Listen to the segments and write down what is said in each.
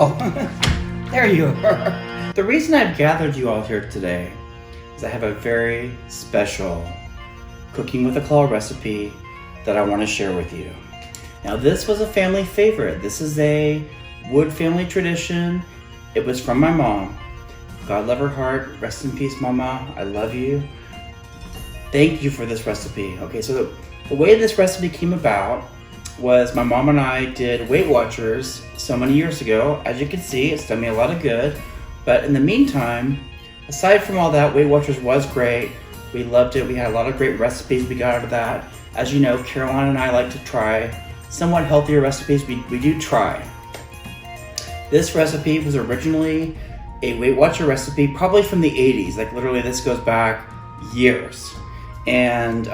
Oh, there you are. The reason I've gathered you all here today is I have a very special cooking with a claw recipe that I want to share with you. Now, this was a family favorite. This is a Wood family tradition. It was from my mom. God love her heart. Rest in peace, Mama. I love you. Thank you for this recipe. Okay, so the way this recipe came about was my mom and I did Weight Watchers so many years ago. As you can see, it's done me a lot of good. But in the meantime, aside from all that, Weight Watchers was great. We loved it. We had a lot of great recipes we got out of that. As you know, Caroline and I like to try somewhat healthier recipes. We do try. This recipe was originally a Weight Watcher recipe, probably from the 80s. Like literally this goes back years. And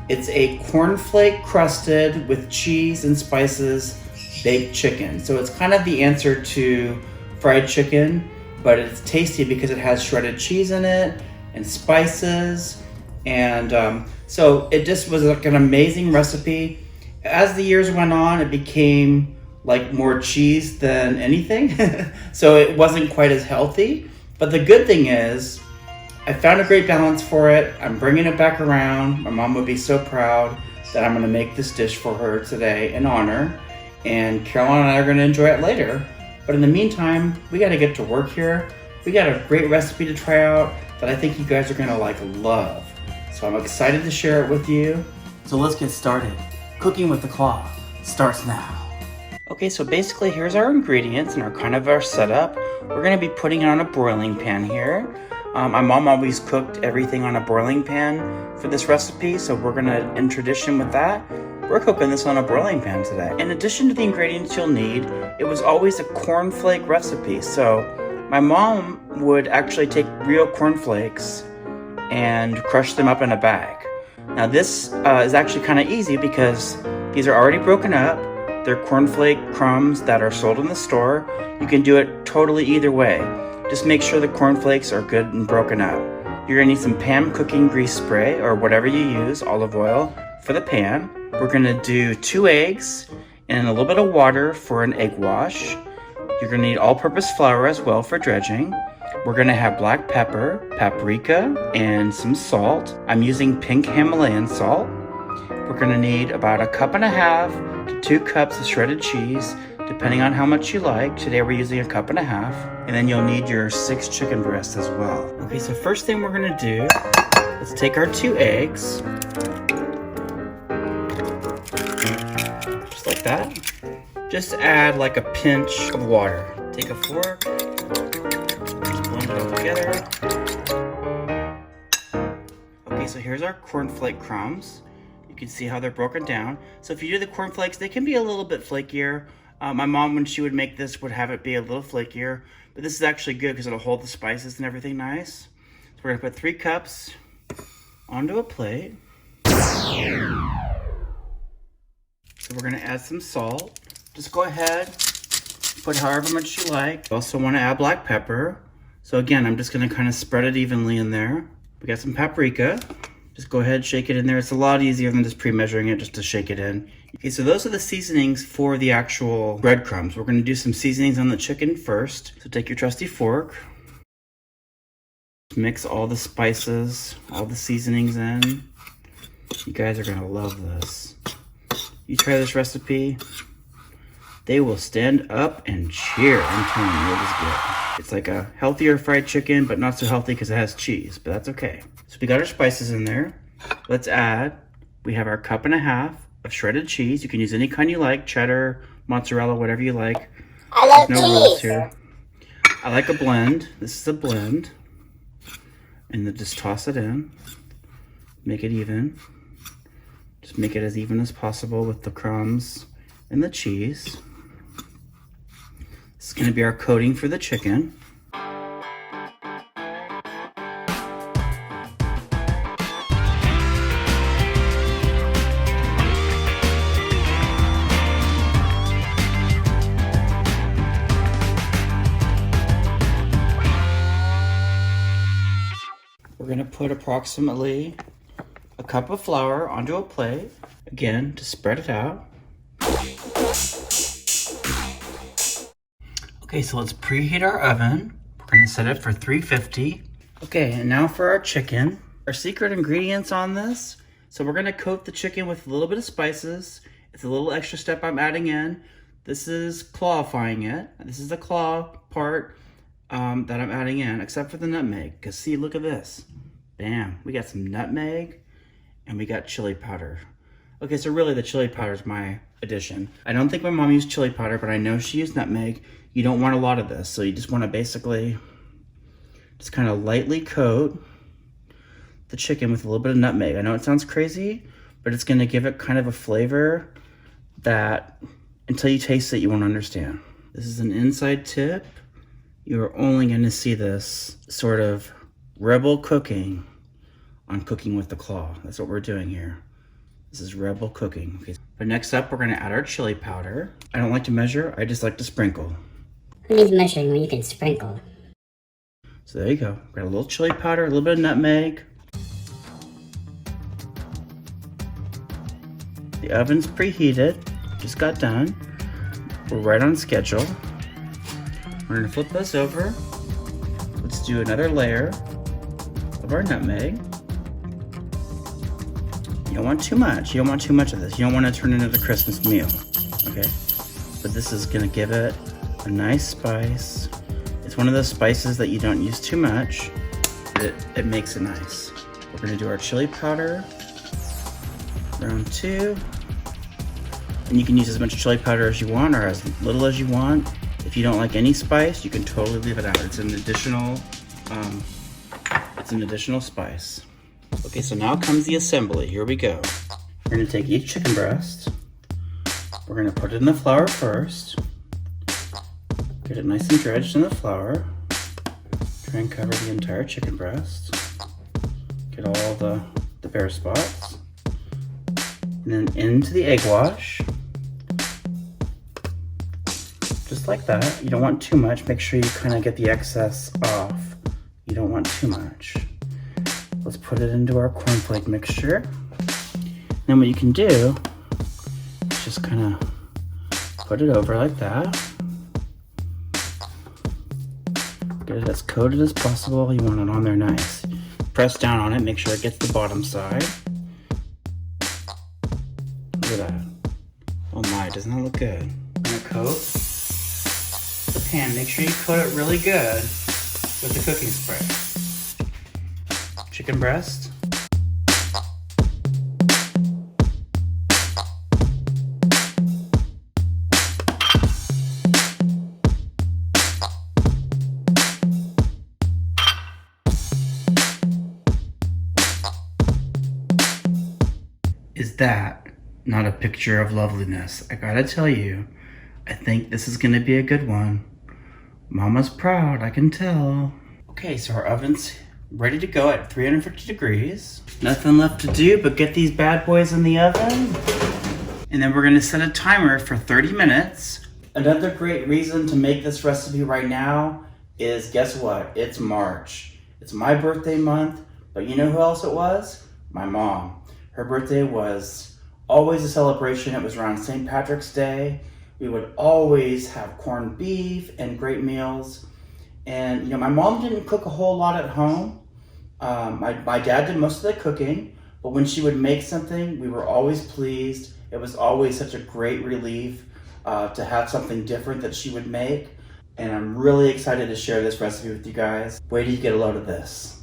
it's a cornflake crusted with cheese and spices baked chicken. So it's kind of the answer to fried chicken, but it's tasty because it has shredded cheese in it and spices. And so it just was like an amazing recipe. As the years went on, it became like more cheese than anything. So it wasn't quite as healthy. But the good thing is, I found a great balance for it. I'm bringing it back around. My mom would be so proud that I'm gonna make this dish for her today in honor. And Caroline and I are gonna enjoy it later. But in the meantime, we gotta get to work here. We got a great recipe to try out that I think you guys are gonna love. So I'm excited to share it with you. So let's get started. Cooking with the Claw starts now. Okay, so basically here's our ingredients and our setup. We're gonna be putting it on a broiling pan here. My mom always cooked everything on a broiling pan for this recipe, so we're gonna, in tradition with that, we're cooking this on a broiling pan today. In addition to the ingredients you'll need, it was always a cornflake recipe. So my mom would actually take real cornflakes and crush them up in a bag. Now this is actually kind of easy because these are already broken up. They're cornflake crumbs that are sold in the store. You can do it totally either way. Just make sure the cornflakes are good and broken up. You're gonna need some pan cooking grease spray or whatever you use, olive oil for the pan. We're gonna do 2 eggs and a little bit of water for an egg wash. You're gonna need all-purpose flour as well for dredging. We're gonna have black pepper, paprika, and some salt. I'm using pink Himalayan salt. We're gonna need about 1.5 cups to 2 cups of shredded cheese, depending on how much you like. Today we're using 1.5 cups. And then you'll need your 6 chicken breasts as well. Okay, so first thing we're gonna do, let's take our 2 eggs. Just like that. Just add like a pinch of water. Take a fork, blend it all together. Okay, so here's our cornflake crumbs. You can see how they're broken down. So if you do the cornflakes, they can be a little bit flakier. My mom, when she would make this, would have it be a little flakier. But this is actually good because it'll hold the spices and everything nice. So we're gonna put 3 cups onto a plate. So we're gonna add some salt. Just go ahead, put however much you like. You also wanna add black pepper. So again, I'm just gonna kind of spread it evenly in there. We got some paprika. Just go ahead, shake it in there. It's a lot easier than just pre-measuring it, just to shake it in. Okay, so those are the seasonings for the actual breadcrumbs. We're gonna do some seasonings on the chicken first. So take your trusty fork. Mix all the spices, all the seasonings in. You guys are gonna love this. You try this recipe, they will stand up and cheer. I'm telling you, it is good. It's like a healthier fried chicken, but not so healthy because it has cheese, but that's okay. So we got our spices in there. Let's add, we have our 1.5 cups of shredded cheese. You can use any kind you like, cheddar, mozzarella, whatever you like. I love There's no cheese. rules here. I like a blend. This is a blend. And then just toss it in. Make it even. Just make it as even as possible with the crumbs and the cheese. This is going to be our coating for the chicken. We're gonna put approximately 1 cup of flour onto a plate. Again, to spread it out. Okay, so let's preheat our oven. We're gonna set it for 350. Okay, and now for our chicken. Our secret ingredients on this. So we're gonna coat the chicken with a little bit of spices. It's a little extra step I'm adding in. This is clawifying it. This is the claw part that I'm adding in, except for the nutmeg. Cause see, look at this. Bam, we got some nutmeg and we got chili powder. Okay, so really the chili powder is my addition. I don't think my mom used chili powder, but I know she used nutmeg. You don't want a lot of this, so you just wanna basically just kind of lightly coat the chicken with a little bit of nutmeg. I know it sounds crazy, but it's gonna give it kind of a flavor that until you taste it, you won't understand. This is an inside tip. You're only gonna see this sort of rebel cooking on Cooking with the Claw. That's what we're doing here. This is rebel cooking. Okay. But next up, we're gonna add our chili powder. I don't like to measure, I just like to sprinkle. Who needs measuring when you can sprinkle? So there you go. Got a little chili powder, a little bit of nutmeg. The oven's preheated, just got done. We're right on schedule. We're gonna flip this over. Let's do another layer of our nutmeg. You don't want too much. You don't want too much of this. You don't want to turn it into the Christmas meal, okay? But this is gonna give it a nice spice. It's one of those spices that you don't use too much. It makes it nice. We're gonna do our chili powder, round 2. And you can use as much chili powder as you want or as little as you want. If you don't like any spice, you can totally leave it out. It's an additional spice. Okay, so now comes the assembly. Here we go. We're gonna take each chicken breast. We're gonna put it in the flour first. Get it nice and dredged in the flour. Try and cover the entire chicken breast. Get all the bare spots. And then into the egg wash. Just like that. You don't want too much. Make sure you kind of get the excess off. You don't want too much. Let's put it into our cornflake mixture. Then what you can do is just kind of put it over like that. Get it as coated as possible. You want it on there nice. Press down on it, make sure it gets the bottom side. Look at that. Oh my, doesn't that look good? I'm gonna coat the pan. Make sure you coat it really good with the cooking spray. Chicken breast. Is that not a picture of loveliness? I gotta tell you, I think this is gonna be a good one. Mama's proud, I can tell. Okay, so our oven's ready to go at 350 degrees. Nothing left to do but get these bad boys in the oven. And then we're gonna set a timer for 30 minutes. Another great reason to make this recipe right now is, guess what? It's March. It's my birthday month, but you know who else it was? My mom. Her birthday was always a celebration. It was around St. Patrick's Day. We would always have corned beef and great meals. And my mom didn't cook a whole lot at home. My dad did most of the cooking, but when she would make something, we were always pleased. It was always such a great relief to have something different that she would make. And I'm really excited to share this recipe with you guys. Wait till you get a load of this.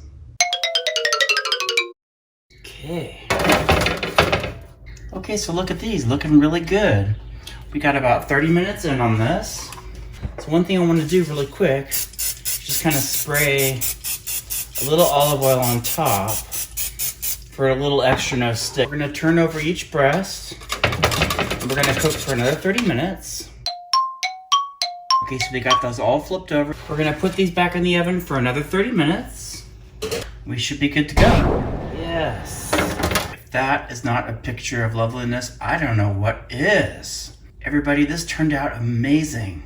Okay, so look at these, looking really good. We got about 30 minutes in on this. So one thing I want to do really quick, just kind of spray a little olive oil on top for a little extra no stick. We're gonna turn over each breast, and we're gonna cook for another 30 minutes. Okay, so we got those all flipped over. We're gonna put these back in the oven for another 30 minutes. We should be good to go. Yes. If that is not a picture of loveliness, I don't know what is. Everybody, this turned out amazing.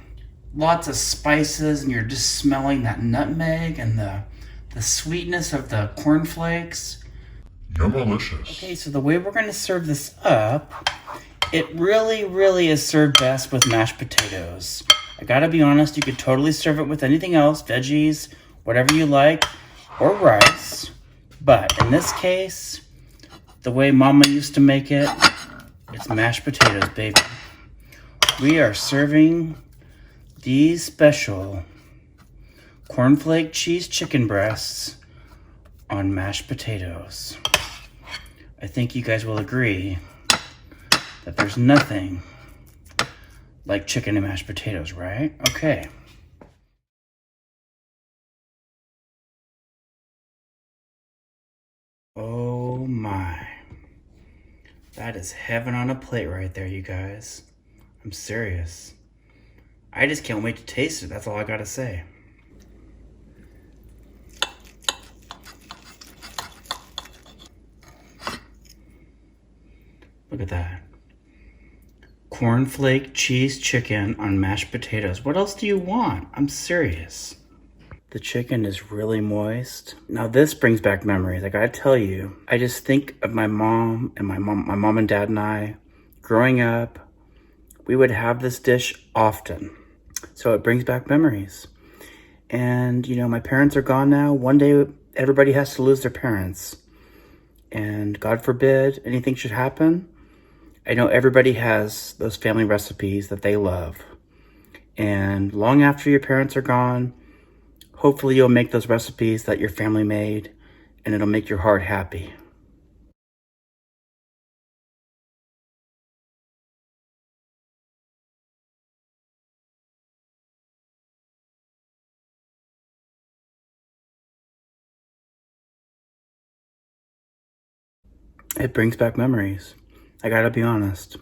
Lots of spices, and you're just smelling that nutmeg and the sweetness of the cornflakes. Yummalicious. Okay, so the way we're gonna serve this up, it really is served best with mashed potatoes. I I gotta be honest, you could totally serve it with anything else, veggies, whatever you like, or rice. But in this case, the way Mama used to make it, it's mashed potatoes, baby. We are serving these special cornflake cheese chicken breasts on mashed potatoes. I think you guys will agree that there's nothing like chicken and mashed potatoes, right? Okay. Oh my. That is heaven on a plate right there, you guys. I'm serious. I just can't wait to taste it. That's all I gotta say. Look at that. Cornflake cheese chicken on mashed potatoes. What else do you want? I'm serious. The chicken is really moist. Now this brings back memories. I gotta tell you, I just think of my mom and dad and I growing up. We would have this dish often. So it brings back memories. And you know, my parents are gone now. One day everybody has to lose their parents. And God forbid anything should happen. I know everybody has those family recipes that they love. And long after your parents are gone, hopefully you'll make those recipes that your family made, and it'll make your heart happy. It brings back memories. I gotta be honest.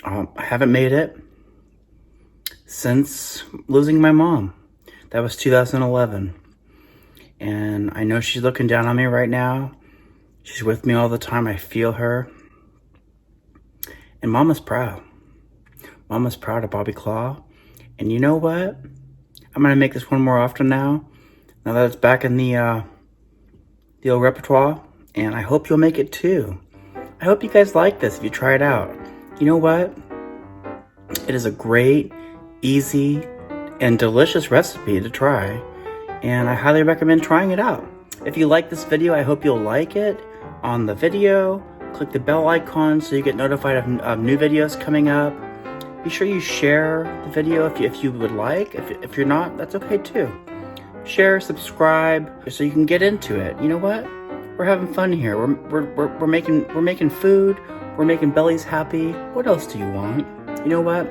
I haven't made it since losing my mom. That was 2011. And I know she's looking down on me right now. She's with me all the time. I feel her. And Mama's proud. Mama's proud of Bobby Claw. And you know what? I'm gonna make this one more often now. Now that it's back in the old repertoire. And I hope you'll make it too. I hope you guys like this if you try it out. You know what? It is a great, easy, and delicious recipe to try. And I highly recommend trying it out. If you like this video, I hope you'll like it on the video. Click the bell icon so you get notified of new videos coming up. Be sure you share the video if you would like. If you're not, that's okay too. Share, subscribe, so you can get into it. You know what? We're having fun here. We're making food. We're making bellies happy. What else do you want? You know what?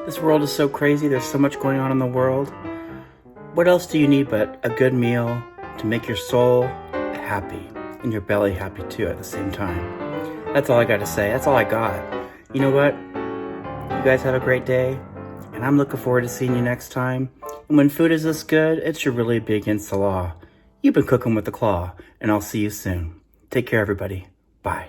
This world is so crazy. There's so much going on in the world. What else do you need but a good meal to make your soul happy and your belly happy too at the same time? That's all I got to say. That's all I got. You know what? You guys have a great day, and I'm looking forward to seeing you next time. And when food is this good, it should really be against the law. You've been cooking with the claw, and I'll see you soon. Take care, everybody. Bye.